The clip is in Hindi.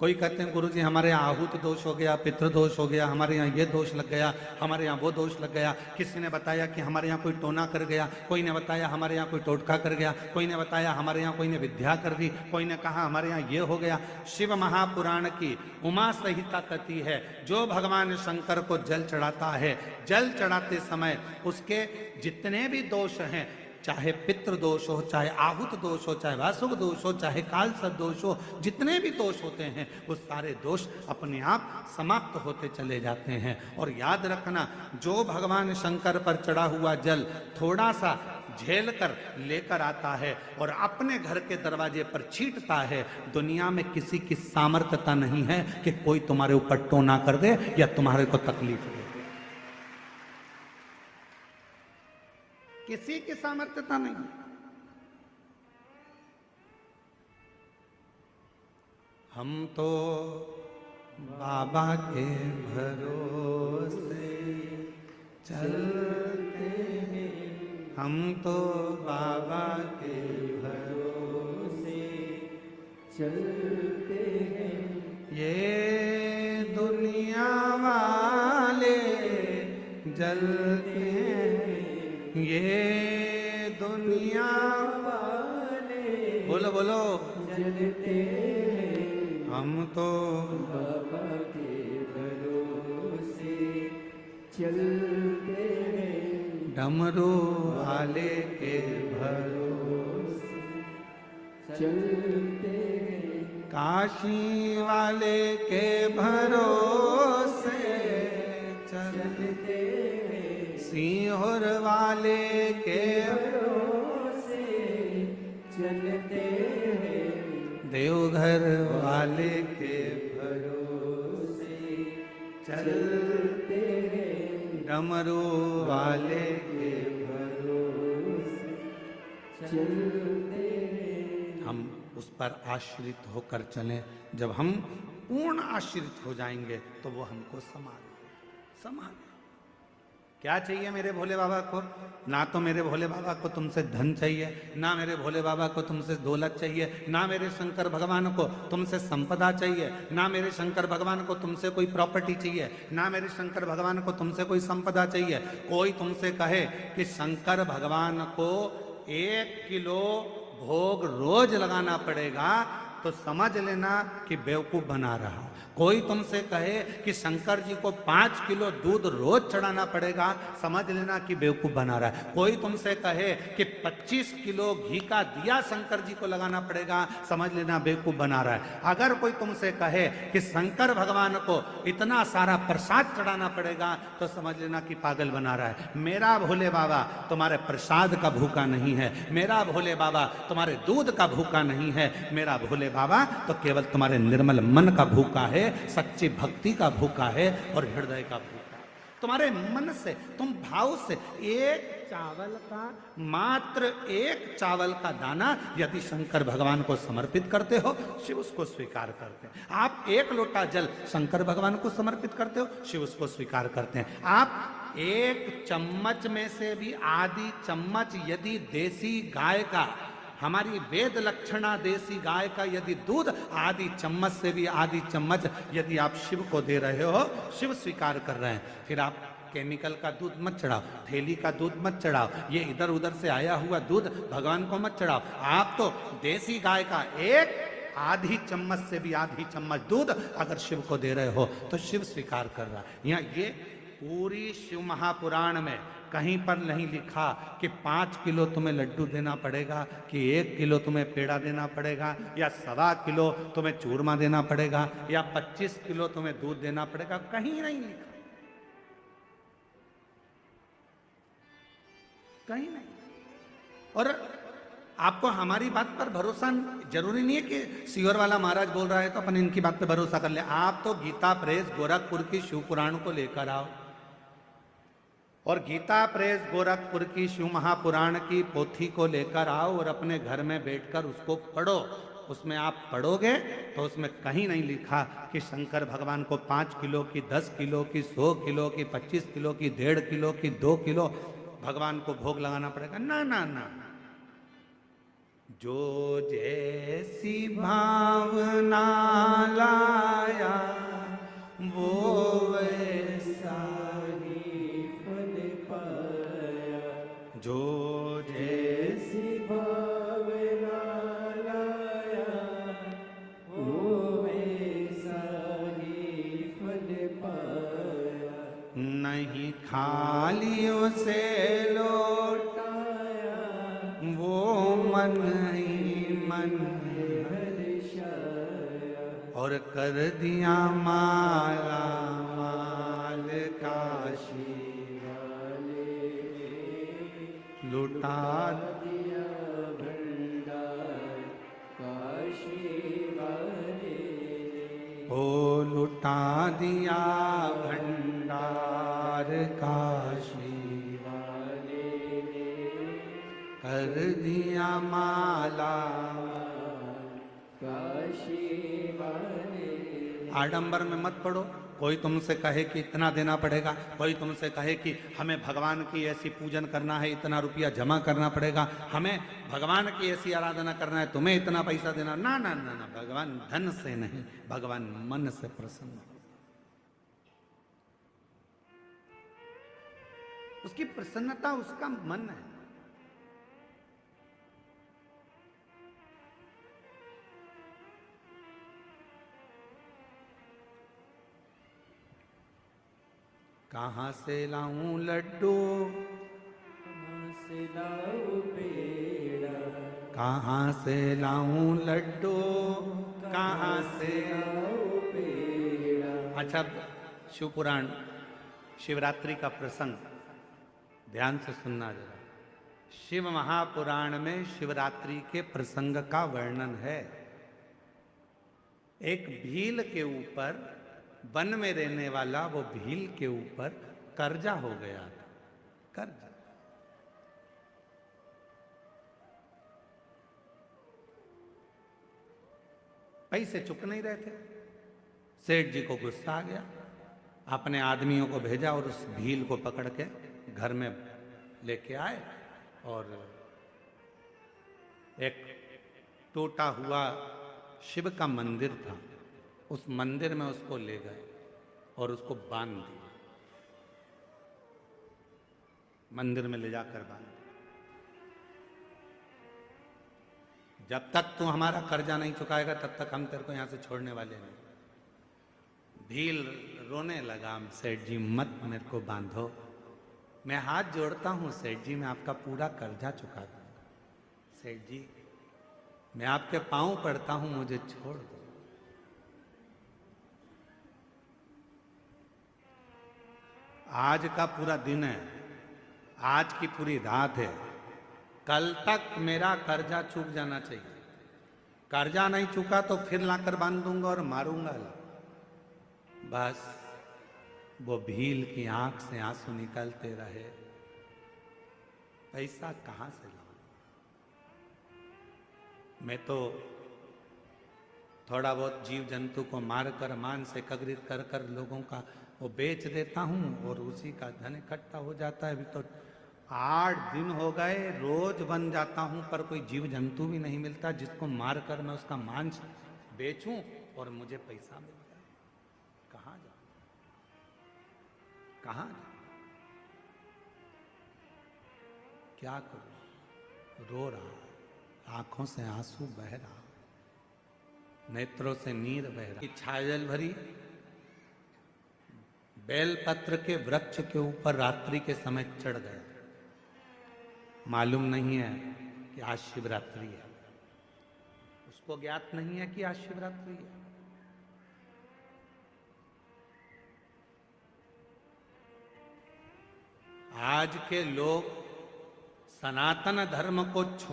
कोई कहते हैं गुरुजी हमारे यहाँ आहूत दोष हो गया, पितृ दोष हो गया, हमारे यहाँ ये दोष लग गया, हमारे यहाँ वो दोष लग गया। किसी ने बताया कि हमारे यहाँ कोई टोना कर गया, कोई ने बताया हमारे यहाँ कोई टोटका कर गया, कोई ने बताया हमारे यहाँ कोई ने विद्या कर दी, कोई ने कहा हमारे यहाँ ये हो गया। शिव महापुराण की उमा संहिता कहती है जो भगवान शंकर को जल चढ़ाता है, जल चढ़ाते समय उसके जितने भी दोष हैं, चाहे पितृ दोष हो, चाहे आहुत दोष हो, चाहे वासुक दोष हो, चाहे कालसर्प दोष हो, जितने भी दोष होते हैं वो सारे दोष अपने आप समाप्त होते चले जाते हैं। और याद रखना, जो भगवान शंकर पर चढ़ा हुआ जल थोड़ा सा झेल कर लेकर आता है और अपने घर के दरवाजे पर छींटता है, दुनिया में किसी की सामर्थ्यता नहीं है कि कोई तुम्हारे ऊपर टोना कर दे या तुम्हारे को तकलीफ दे। किसी की सामर्थ्यता नहीं। हम तो बाबा के भरोसे चलते हैं, हम तो बाबा के भरोसे चलते हैं। ये दुनिया वाले जलते हैं, ये दुनिया वाले बोलो बोलो जलते हैं, हम तो बाबा के भरोसे चलते हैं। डमरू वाले के भरोसे चलते हैं, काशी वाले के भरोसे चलते हैं, सीहोर वाले के भरोसे चलते हैं, देवघर वाले के भरोसे चलते हैं, डमरू वाले के भरोसे चलते हैं। हम उस पर आश्रित होकर चलें। जब हम पूर्ण आश्रित हो जाएंगे तो वो हमको संभाल। क्या चाहिए मेरे भोले बाबा को? ना तो मेरे भोले बाबा को तुमसे धन चाहिए, ना मेरे भोले बाबा को तुमसे दौलत चाहिए, ना मेरे शंकर भगवान को तुमसे संपदा चाहिए, ना मेरे शंकर भगवान को तुमसे कोई प्रॉपर्टी चाहिए, ना मेरे शंकर भगवान को तुमसे कोई संपदा चाहिए। कोई तुमसे कहे कि शंकर भगवान को 1 किलो भोग रोज लगाना पड़ेगा तो समझ लेना कि बेवकूफ बना रहा। कोई तुमसे कहे कि शंकर जी को 5 किलो दूध रोज चढ़ाना पड़ेगा, समझ लेना कि बेवकूफ बना रहा है। कोई तुमसे कहे कि 25 किलो घी का दिया शंकर जी को लगाना पड़ेगा, समझ लेना बेवकूफ बना रहा है। अगर कोई तुमसे कहे कि शंकर भगवान को इतना सारा प्रसाद चढ़ाना पड़ेगा तो समझ लेना कि पागल बना रहा है। मेरा भोले बाबा तुम्हारे प्रसाद का भूखा नहीं है, मेरा भोले बाबा तुम्हारे दूध का भूखा नहीं है, मेरा भोले बाबा तो केवल तुम्हारे निर्मल मन का भूखा है, सच्ची भक्ति का भूखा है और हृदय का भूखा। तुम्हारे मन से, तुम भाव से मात्र एक चावल का दाना यदि शंकर भगवान को समर्पित करते हो, शिव उसको स्वीकार करते हैं। आप 1 लोटा जल शंकर भगवान को समर्पित करते हो, शिव उसको स्वीकार करते हैं। आप 1 चम्मच में से भी आधी चम्मच यदि देसी गाय का, हमारी वेद लक्षणा देसी गाय का यदि दूध आधी चम्मच से भी आधी चम्मच यदि आप शिव को दे रहे हो, शिव स्वीकार कर रहे हैं। फिर आप केमिकल का दूध मत चढ़ाओ, थैली का दूध मत चढ़ाओ, ये इधर उधर से आया हुआ दूध भगवान को मत चढ़ाओ। आप तो देसी गाय का 1 आधी चम्मच से भी आधी चम्मच दूध अगर शिव को दे रहे हो तो शिव स्वीकार कर रहा है। यहाँ ये पूरी शिव महापुराण में कहीं पर नहीं लिखा कि 5 किलो तुम्हें लड्डू देना पड़ेगा, कि 1 किलो तुम्हें पेड़ा देना पड़ेगा, या 1.25 किलो तुम्हें चूरमा देना पड़ेगा, या 25 किलो तुम्हें दूध देना पड़ेगा। कहीं नहीं लिखा, कहीं नहीं। और आपको हमारी बात पर भरोसा जरूरी नहीं है कि सीहोर वाला महाराज बोल रहा है तो अपन इनकी बात पे भरोसा कर ले। आप तो गीता प्रेस गोरखपुर की शिव पुराण को लेकर आओ और गीता प्रेस गोरखपुर की शिव महापुराण की पोथी को लेकर आओ और अपने घर में बैठकर उसको पढ़ो। उसमें आप पढ़ोगे तो उसमें कहीं नहीं लिखा कि शंकर भगवान को 5 किलो की, 10 किलो की, 100 किलो की, 25 किलो की, 1.5 किलो की, 2 किलो भगवान को भोग लगाना पड़ेगा। ना ना ना, जो जैसी भावना लाया वो वैसा ही फल पाया। जो जैसी भावना लाया वो वैसा ही फल पाया। नहीं खालियों से लौटाया वो मन ही मन हर्षाया। और कर दिया माला माल काशी वाले, लुटा दिया भंडार काशी वाले। ओ लुटा दिया भंडार काशी वाले, कर दिया माला काशी वाले। आडंबर में मत पड़ो। कोई तुमसे कहे कि इतना देना पड़ेगा, कोई तुमसे कहे कि हमें भगवान की ऐसी पूजन करना है, इतना रुपया जमा करना पड़ेगा, हमें भगवान की ऐसी आराधना करना है, तुम्हें इतना पैसा देना। ना ना ना ना, भगवान धन से नहीं, भगवान मन से प्रसन्न हो। उसकी प्रसन्नता उसका मन है। कहाँ से लाऊं लड्डू, कहाँ से लाऊं पेड़ा, कहाँ से लाऊं लड्डू, कहाँ से लाऊं पेड़ा। अच्छा, शिव पुराण शिवरात्रि का प्रसंग ध्यान से सुनना जरा। शिव महापुराण में शिवरात्रि के प्रसंग का वर्णन है। एक भील के ऊपर, वन में रहने वाला वो भील के ऊपर कर्जा हो गया था। कर्जा, पैसे चुक नहीं रहे थे। सेठ जी को गुस्सा आ गया, अपने आदमियों को भेजा और उस भील को पकड़ के घर में लेके आए और एक टूटा हुआ शिव का मंदिर था, उस मंदिर में उसको ले गए और उसको बांध दिया। मंदिर में ले जाकर बांध दिया। जब तक तू हमारा कर्जा नहीं चुकाएगा तब तक हम तेरे को यहां से छोड़ने वाले नहीं। भील रोने लगा, सेठ जी मत मेरे को बांधो, मैं हाथ जोड़ता हूं सेठ जी, मैं आपका पूरा कर्जा चुका दूंगा। सेठ जी मैं आपके पांव पड़ता हूं, मुझे छोड़ दो। आज का पूरा दिन है, आज की पूरी रात है, कल तक मेरा कर्जा चूक जाना चाहिए। कर्जा नहीं चुका तो फिर लाकर बांध दूंगा और मारूंगा। बस वो भील की आंख से आंसू निकलते रहे। पैसा कहां से लाऊं? मैं तो थोड़ा बहुत जीव जंतु को मारकर मांस एकत्रित कर कर लोगों का वो बेच देता हूं और उसी का धन इकट्ठा हो जाता है। अभी तो 8 दिन हो गए, रोज बन जाता हूं पर कोई जीव जंतु भी नहीं मिलता जिसको मारकर मैं उसका मांस बेचूं और मुझे पैसा मिल जाए। कहां जाऊं, कहां जाऊं, क्या करूं? रो रहा, आंखों से आंसू बह रहा, नेत्रों से नीर बह रहा। छाजल भरी बेलपत्र के वृक्ष के ऊपर रात्रि के समय चढ़ गए। मालूम नहीं है कि आज शिवरात्रि है, उसको ज्ञात नहीं है कि आज शिवरात्रि है। आज के लोग सनातन धर्म को छोड़